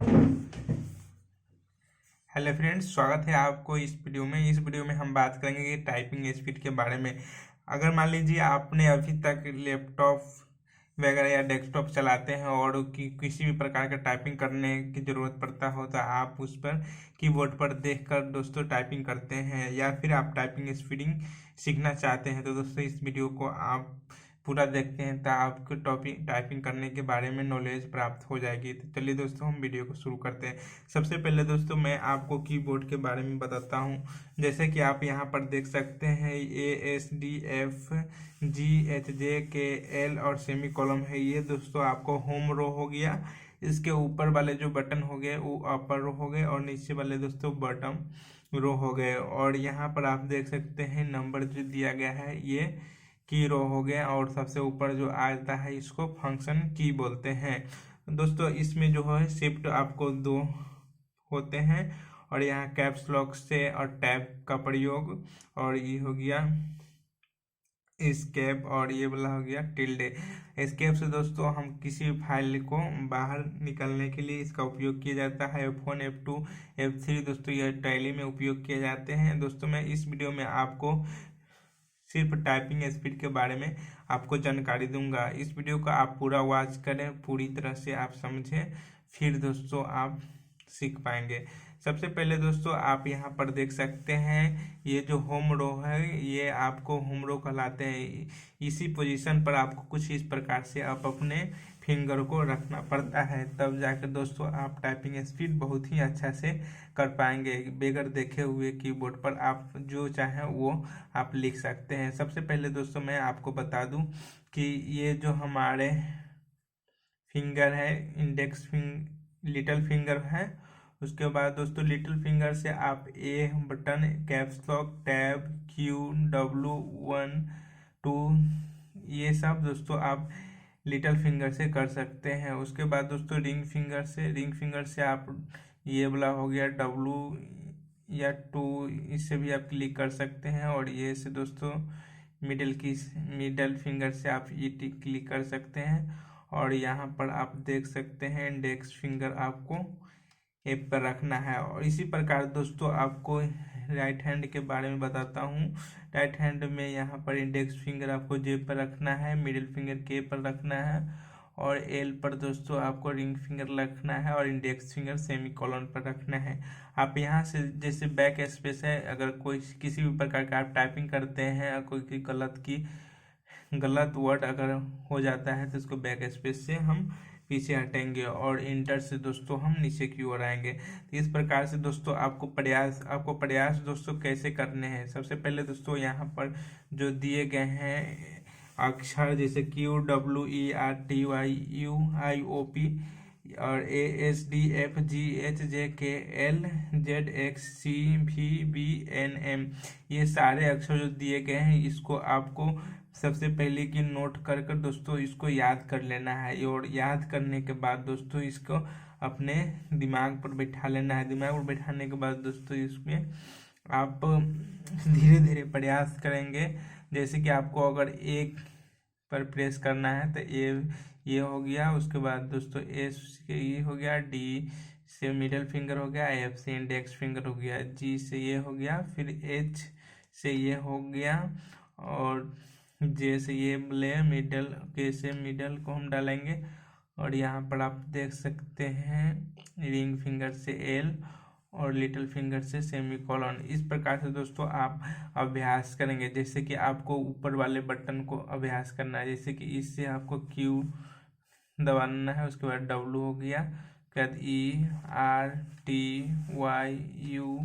Hello friends, स्वागत है आपको इस वीडियो में हम बात करेंगे कि टाइपिंग स्पीड के बारे में। अगर मान लीजिए आपने अभी तक लैपटॉप वगैरह या डेस्कटॉप चलाते हैं और किसी भी प्रकार का टाइपिंग करने की ज़रूरत पड़ता हो तो आप उस पर कीबोर्ड पर देखकर दोस्तों टाइपिंग करते हैं, या फिर आप टाइपिंग स्पीडिंग सीखना चाहते हैं तो दोस्तों इस वीडियो को आप पूरा देखते हैं तो आपको टाइपिंग करने के बारे में नॉलेज प्राप्त हो जाएगी। तो चलिए दोस्तों हम वीडियो को शुरू करते हैं। सबसे पहले दोस्तों मैं आपको कीबोर्ड के बारे में बताता हूं। जैसे कि आप यहां पर देख सकते हैं ASDFGHJKL और सेमी कॉलम है। ये दोस्तों आपको होम रो हो गया। इसके ऊपर वाले जो बटन हो गए वो अपर रो हो गए और नीचे वाले दोस्तों बॉटम रो हो गए। और यहाँ पर आप देख सकते हैं नंबर जो दिया गया है ये की रो हो गया, और सबसे ऊपर जो आता है इसको फंक्शन की बोलते हैं। दोस्तों इसमें जो है शिफ्ट आपको दो होते हैं, और यहाँ कैप्स लॉक से और टैब का प्रयोग, और ये हो गया एस्केप, और ये वाला हो गया टिल्डे। एस्केप से दोस्तों हम किसी भी फाइल को बाहर निकलने के लिए इसका उपयोग किया जाता है। F1 F2 F3 दोस्तों यह टैली में उपयोग किए जाते हैं। दोस्तों मैं इस वीडियो में आपको सिर्फ टाइपिंग स्पीड के बारे में आपको जानकारी दूंगा। इस वीडियो का आप पूरा वॉच करें, पूरी तरह से आप समझें, फिर दोस्तों आप सीख पाएंगे। सबसे पहले दोस्तों आप यहाँ पर देख सकते हैं ये जो होम रो है ये आपको होम रो कहलाते हैं। इसी पोजीशन पर आपको कुछ इस प्रकार से आप अपने फिंगर को रखना पड़ता है, तब जाकर दोस्तों आप टाइपिंग स्पीड बहुत ही अच्छा से कर पाएंगे। बगैर देखे हुए कीबोर्ड पर आप जो चाहें वो आप लिख सकते हैं। सबसे पहले दोस्तों मैं आपको बता दूं कि ये जो हमारे फिंगर है इंडेक्स लिटिल फिंगर है। उसके बाद दोस्तों लिटिल फिंगर से आप A button, caps lock, tab, Q W 1 2 ये सब दोस्तों आप लिटिल फिंगर से कर सकते हैं। उसके बाद दोस्तों रिंग फिंगर से आप ये वाला हो गया W या 2, इससे भी आप क्लिक कर सकते हैं। और ये से दोस्तों मिडल फिंगर से आप ये क्लिक कर सकते हैं। और यहाँ पर आप देख सकते हैं इंडेक्स फिंगर आपको एप पर रखना है। और इसी प्रकार दोस्तों आपको राइट हैंड के बारे में बताता हूँ। राइट हैंड में यहाँ पर इंडेक्स फिंगर आपको जेब पर रखना है, मिडिल फिंगर के पर रखना है, और एल पर दोस्तों आपको रिंग फिंगर रखना है, और इंडेक्स फिंगर सेमी कॉलन पर रखना है। आप यहाँ से जैसे बैक स्पेस है, अगर कोई किसी भी प्रकार का आप टाइपिंग करते हैं, कोई गलत वर्ड अगर हो जाता है तो इसको बैक स्पेस से हम पीछे हटेंगे, और इंटर से दोस्तों हम नीचे की ओर आएंगे। तो इस प्रकार से दोस्तों आपको प्रयास दोस्तों कैसे करने हैं। सबसे पहले दोस्तों यहाँ पर जो दिए गए हैं अक्षर जैसे QWERTYUIOP और ASDFGHJKLZXCVBNM, ये सारे अक्षर जो दिए गए हैं इसको आपको सबसे पहले की नोट कर कर दोस्तों इसको याद कर लेना है। और याद करने के बाद दोस्तों इसको अपने दिमाग पर बैठा लेना है। दिमाग पर बैठाने के बाद दोस्तों इसमें आप धीरे धीरे प्रयास करेंगे। जैसे कि आपको अगर एक पर प्रेस करना है तो ये हो गया। उसके बाद दोस्तों एस से ये हो गया, डी से मिडल फिंगर हो गया, एफ से इंडेक्स फिंगर हो गया, जी से ये हो गया, फिर एच से ये हो गया, और जे से ये मिडल, के से मिडल को हम डालेंगे। और यहाँ पर आप देख सकते हैं रिंग फिंगर से एल और लिटिल फिंगर से सेमी कॉलन। इस प्रकार से दोस्तों आप अभ्यास करेंगे। जैसे कि आपको ऊपर वाले बटन को अभ्यास करना है, जैसे कि इससे आपको Q दबाना है, उसके बाद W हो गया, उसके बाद ERTYUIO